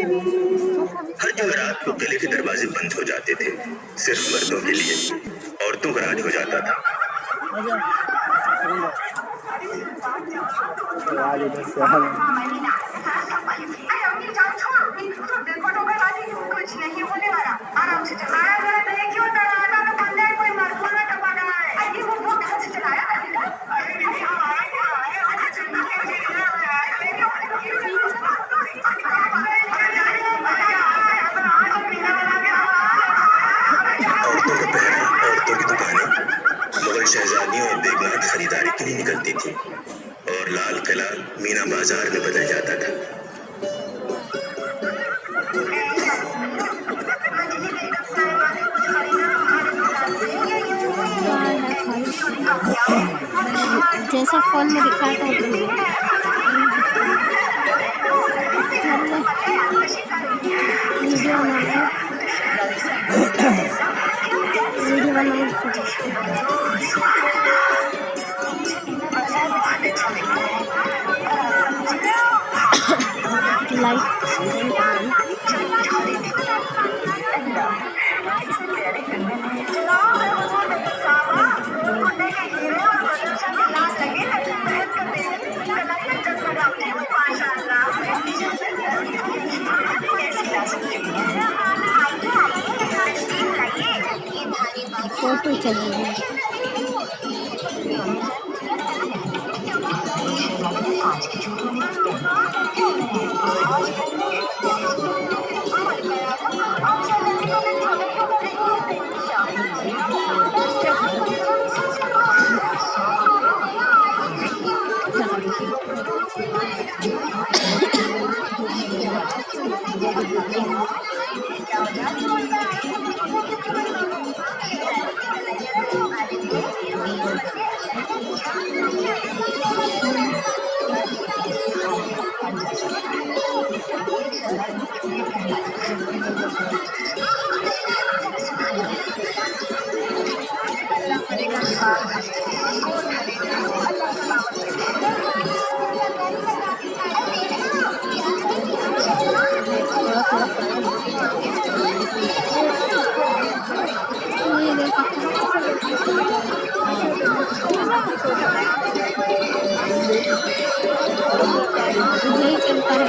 हर जुमेरात को किले के दरवाजे बंद हो जाते थे, सिर्फ मर्दों के लिए। औरतों का राज हो जाता था। कुछ नहीं होने वाला, आराम से चला। क्यों कोई मरखोना टपा रहा है? अरे वो ढंग से चलाया करेगा। औरतों का पहरा, औरतों की दुकानें। मुगल शहजादियों और बेगमात खरीदारी के लिए निकलती थी और लाल किला मीना बाजार में बदल जाता था। जैसा फोन में दिखाया था वीडियो फोटो चलेगी। यही चलता है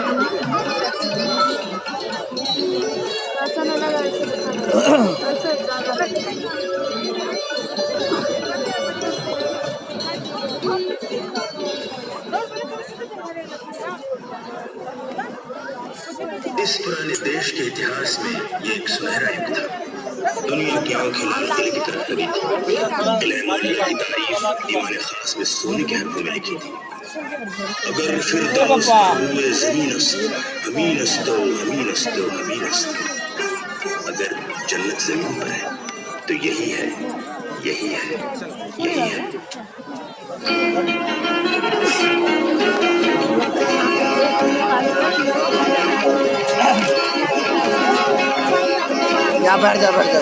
इस पुराने देश के इतिहास में ये एक सुनहरा युग था। दुनिया की आंखें लाल किले की तरफ लगी थी। किले मौलिया की तारीफ दीवाने खास में सोने के हरफों में लिखी थी। अगर फिरदौस हुए ज़मीनस्तो, अगर जन्नत ज़मीन पर है तो यही है, यही है, यही है। जा बैठ जा बैठ जा।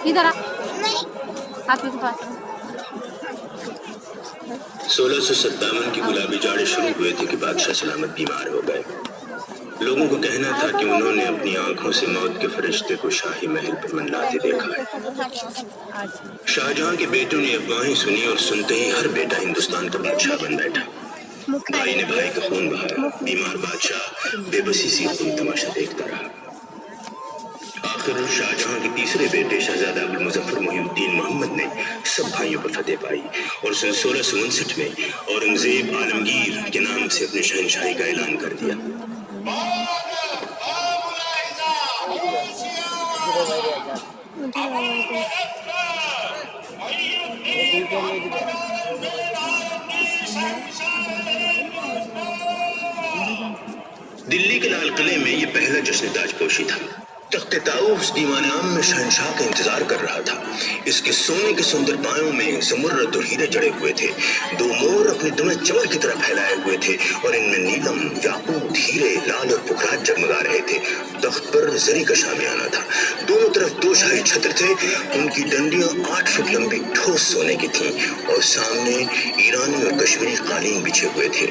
इधर 1657 की गुलाबी जाड़े शुरू हुए थे कि बादशाह सलामत बीमार हो गए। लोगों को कहना था कि उन्होंने अपनी आंखों से मौत के फरिश्ते को शाही महल पर मंडराते देखा है। शाहजहां के बेटों ने अफवाहें सुनी और सुनते ही हर बेटा हिंदुस्तान का बादशाह बन बैठा। भाई ने भाई का खून बहाया। बीमार बादशाह बेबसी सी खून तमाशा देखता रहा। आखिर शाहजहां के तीसरे बेटे शहजादा अब्दुल मुजफ्फर मोहिउद्दीन मोहम्मद ने सब भाइयों पर फतेह पाई और सन 1659 में औरंगजेब आलमगीर के नाम से अपने शहंशाही का ऐलान कर दिया। दिल्ली के लाल किले में ये पहला जश्न ताजपोशी था। तख्ते ताऊस दीवान आम में शहंशाह का इंतजार कर रहा था। इसके सोने के सुंदर पायों में ज़मुर्रद और हीरे जड़े हुए थे। दो मोर अपने दुमे चमर की तरह फैलाए हुए थे और इनमें नीलम, याकूत, हीरे, लाल और पुखराज जगमगा रहे थे। तख्त पर जरी का शामियाना था। दोनों तरफ दो शाही छत्र थे। उनकी डंडियां 8 फुट लंबी ठोस सोने की थीं और सामने ईरानी और कश्मीरी कालीन बिछे हुए थे।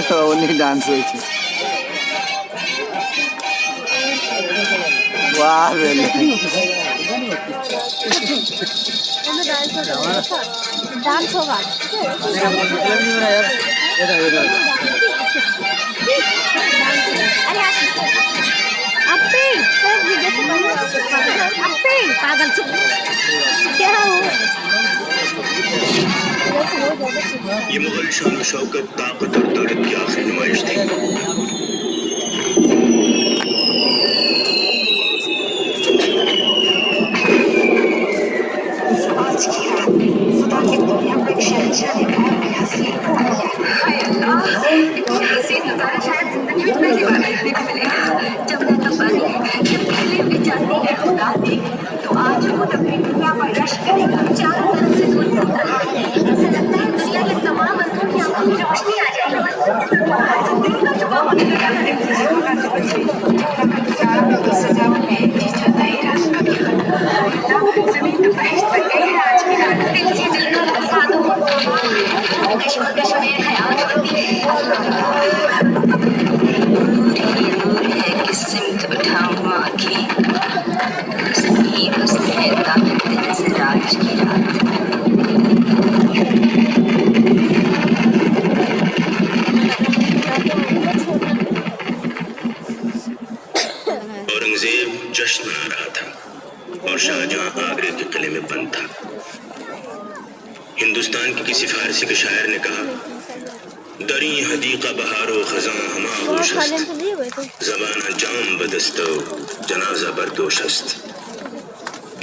ओनली डांस हुई थी। वाह बेले डांस होगा। पागल चुप क्या हो? ये मुगल शान शौकत, ताकत और दौलत की आखिरी नुमाइश थी। आज की रात खुदा की दुनिया को एक शहंशाह ने बहुत हसीन बना दिया। हाय अल्लाह, इतनी हसीन नजारा शायद जिंदगी में पहली बार देखने को मिलेगा। जब मैं तबानी जब पहले भी जाती है खुदा ने, तो आज खुद अपनी दुनिया पर रश करेगा। चारों तरफ से दूर तक रहा है। ऐसा लगता है दुनिया के तमाम अंदर की आंखों में रोशनी आ जाएगी। दिल का जुबा होने लगा है। सजावट है रास्ता की जमीन तो बहस बन गई है। आज की रात दिल से दिल का बसा दो। कश्मकश में हयात होती है। नूर है किस सिमत उठाऊं आँखें, हस्ती है ताकत नजर आज की रात। औरंगजेब जश्न मना रहा था और शाहजहां आगरे के किले में बंद था। हिंदुस्तान के किसी फारसी के शायर ने कहा, दरी हदीका बहारो खजां हमा होशस्त, ज़बाना जाम बदस्तो जनाजा बरदोशस्त।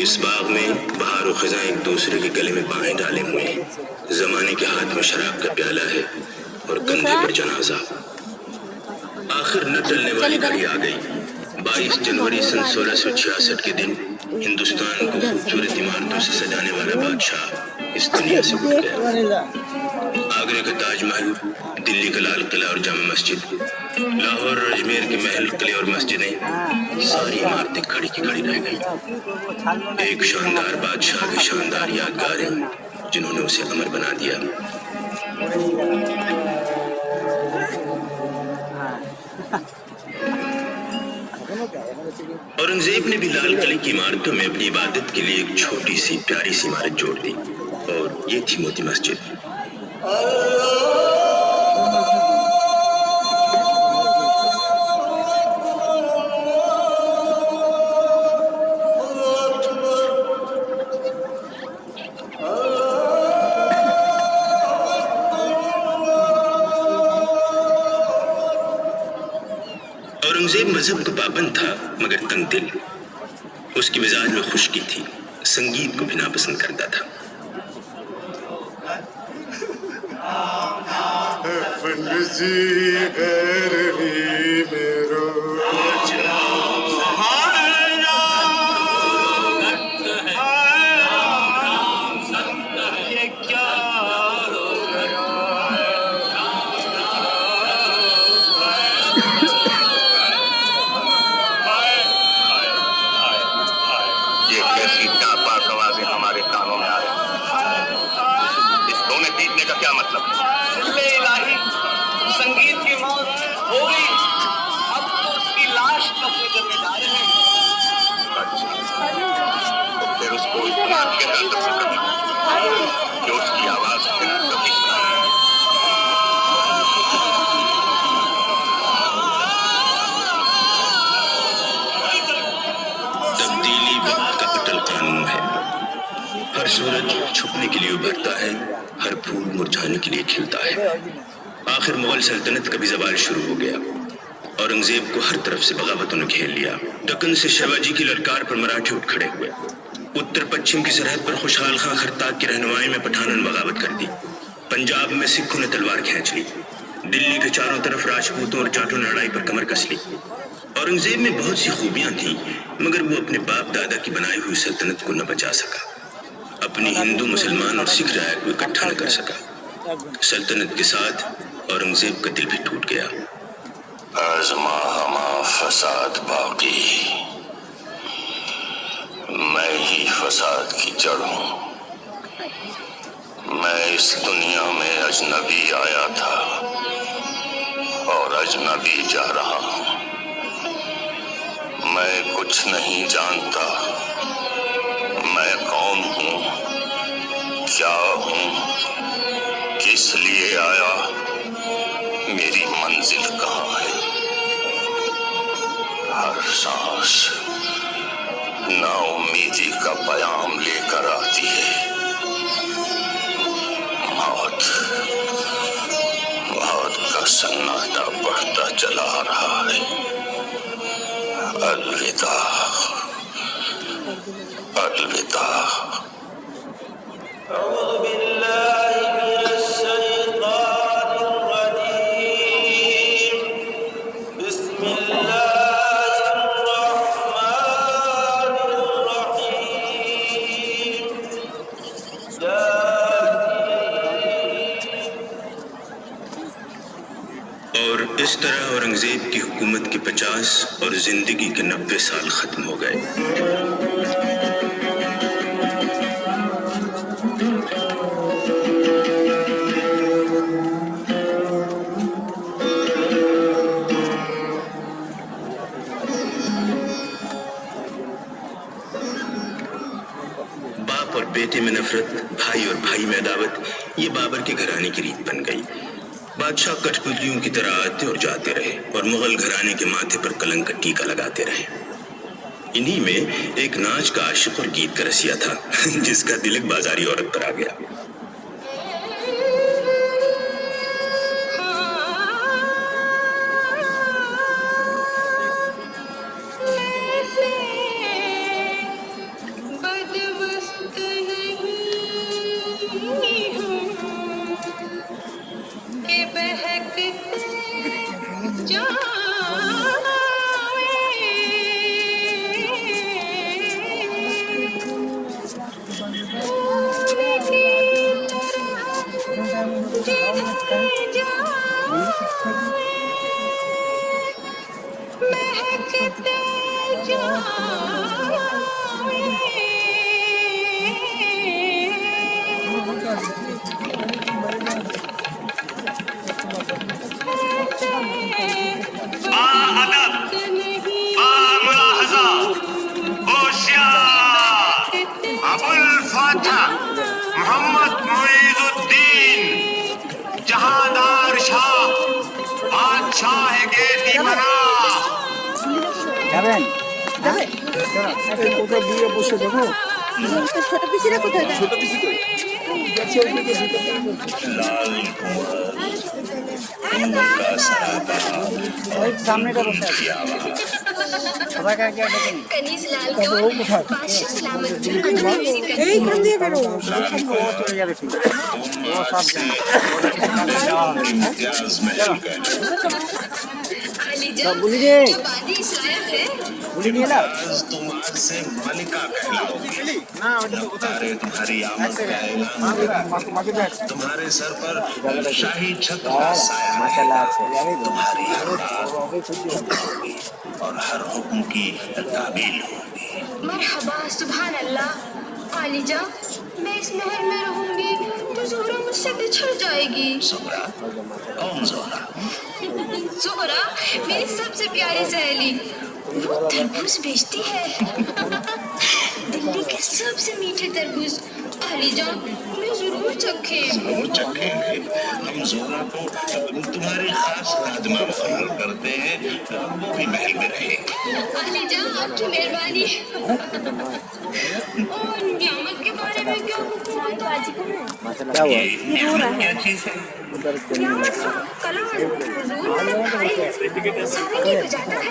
इस बाग में बहार और खजां एक दूसरे के गले में बाहें डाले हुए हैं। जमाने के हाथ में शराब का प्याला है और कंधे पर जनाजा। आखिर न टलने वाली घड़ी आ गई। 22 जनवरी सन 1666 के दिन हिंदुस्तान को खूबसूरत इमारतों से सजाने वाला बादशाह इस दुनिया से उठ गया। आगरे का ताजमहल, दिल्ली का लाल किला और जामा मस्जिद, लाहौर और अजमेर के महल, किले और मस्जिदें, सारी इमारतें खड़ी की खड़ी रह गई। एक शानदार बादशाह की शानदार यादगारें जिन्होंने उसे अमर बना दिया। औरंगजेब ने भी लाल किले की इमारतों में अपनी इबादत के लिए एक छोटी सी प्यारी सी इमारत जोड़ दी और ये थी मोती मस्जिद। औरंगजेब मजहब का पाबंद था मगर तंग दिल। उसकी मिजाज में खुश्की थी, संगीत को भी नापसंद करता था। हर सूरज छुपने के लिए उभरता है, हर फूल मुरझाने के लिए खिलता है। आखिर मुगल सल्तनत का भी ज़वाल शुरू हो गया। औरंगजेब को हर तरफ से बगावतों ने घेर लिया। दक्कन से शिवाजी की ललकार पर मराठे उठ खड़े हुए। उत्तर पश्चिम की सरहद पर खुशहाल खां खरताग की रहनुमाई में पठानों ने बगावत कर दी। पंजाब में सिखों ने तलवार खींच ली। दिल्ली के चारों तरफ राजपूतों और जाटों ने लड़ाई पर कमर कस ली। औरंगजेब में बहुत सी खूबियां थीं, मगर वो अपने बाप दादा की बनाई हुई सल्तनत को न बचा सका। अपनी हिंदू, मुसलमान और सिख राय को इकट्ठा न कर सका। सल्तनत के साथ औरंगजेब का दिल भी टूट गया। आज़मा हमा फसाद बाकी, मैं ही फसाद की जड़ हूँ। मैं इस दुनिया में अजनबी आया था और अजनबी जा रहा हूँ। मैं कुछ नहीं जानता, मैं कौन हूँ, क्या हूँ, किस लिए आया, मेरी मंजिल कहाँ है। हर सांस नाउम्मीदी का पैगाम लेकर आती है। मौत का सन्नाटा बढ़ता चला रहा है। अलविदा, अलविदा। और इस तरह औरंगजेब की हुकूमत के 50 और जिंदगी के 90 साल खत्म हो गए। बाप और बेटे में नफरत, भाई और भाई में अदावत, ये बाबर के घराने की रीत बन गई। बादशाह कठपुतलियों की तरह आते और जाते रहे और मुगल घराने के माथे पर कलंक का टीका लगाते रहे। इन्हीं में एक नाच का आशिक और गीत का रसिया था जिसका दिल एक बाजारी औरत पर आ गया। मोहम्मद मुइजुद्दीन जहांदार शाह बादशाह के दीवाना যাবেন আরে কোথাও দিয়ে বসে দেখো ছোট পিসিরা কোথায় যায়? ছোট পিসি কই যাচ্ছে ওই দিকে ওই সামনেটা বসে আছে সবাই কাকে দেখেন कनीज लाल को बादशाह सलामत এই কোন দিয়ে বেরো ও চলে যাবে ঠিক ও সব জানে अली तो जब बोली रे जो बादी इस्लाम है बोली नहीं ना तुम आज से मलिका कहलाओगी। ना वो कोথায় तुम्हारी आमद का ऐलान, माके बैठ तुम्हारे सर पर शाही छत्र का साया है। माशाल्लाह আছে तुम्हारी होगी और हर हुक्म की ताबील होगी। मरहबा सुभान अल्लाह। आलिजा, मैं इस महल में रहूंगी तो ज़ोहरा मुझसे बिछड़ जाएगी। ज़ोहरा? कौन ज़ोहरा? ज़ोहरा मेरी सबसे प्यारी सहेली, वो तरबूज बेचती है दिल्ली के सबसे मीठे तरबूज। आलिजा, मैं जरूर जरूर चखेंगे। हम जोरा को तुम्हारी खास खादमा मुकर्रर करते हैं, वो भी महल में रहे। अलीजा आपकी मेहरबानी। और नियामत के बारे में क्या हुक्म होता है? क्या हुआ? क्या चीज है? नियामत कलाम हुजूर भाई सारे की बजाता है।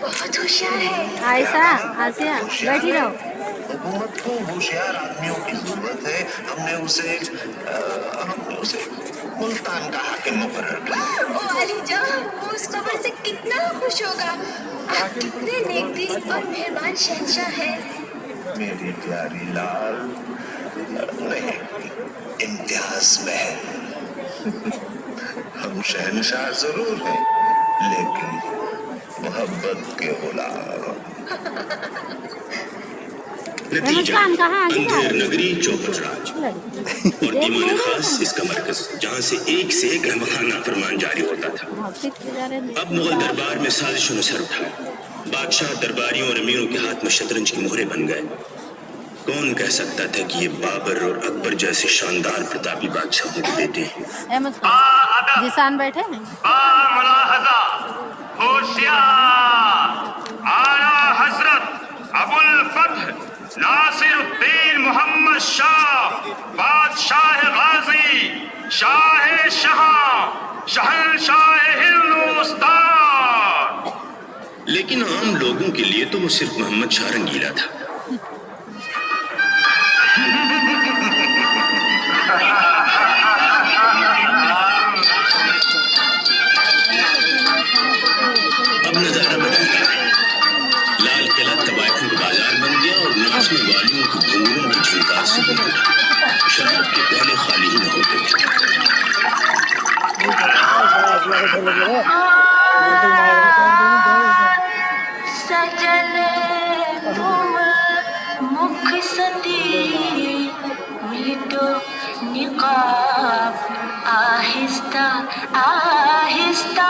बहुत होशियार है। आयशा आसिया बैठी रहो। हुकूमत को होशियार आदमियों की जरूरत है। हमने उसे मुल्तान का हाकिम मुकर्रर किया। ओ अलीजा वो उस खबर से कितना खुश होगा। आप कितने नेक दिल और मेहरबान शहंशाह हैं। मेरी प्यारी लाल, नहीं, इम्तियाज महल। हम शहंशाह जरूर हैं, लेकिन मोहब्बत के गुलाम। नतीजा अंधेर नगरी चौपट राज और दीवान खास इसका मरकज, जहाँ से एक रहमखाना फरमान जारी होता था। अब मुगल दरबार में साजिशों ने सर उठाया। बादशाह दरबारियों और अमीरों के हाथ में शतरंज की मोहरे बन गए। कौन कह सकता था कि ये बाबर और अकबर जैसे शानदार प्रतापी बादशाहों के बेटे हैं। जिसान बैठे हैं। होशियार आला हजरत अबुल फतह नासिरुद्दीन मोहम्मद शाह बादशाह गाजी शाह शहंशाह हिंदुस्तान। लेकिन आम लोगों के लिए तो वो सिर्फ मोहम्मद शाह रंगीला था। अब नजारा बदल गया। लाल किला तबायफों का बाजार बन गया और नाचने वालियों के घुंघरूओं की झुमकार से गूंज उठा। शराब के प्याले खाली ही न होते थे। सजले मुख सती मिटो निकाब आहिस्ता आहिस्ता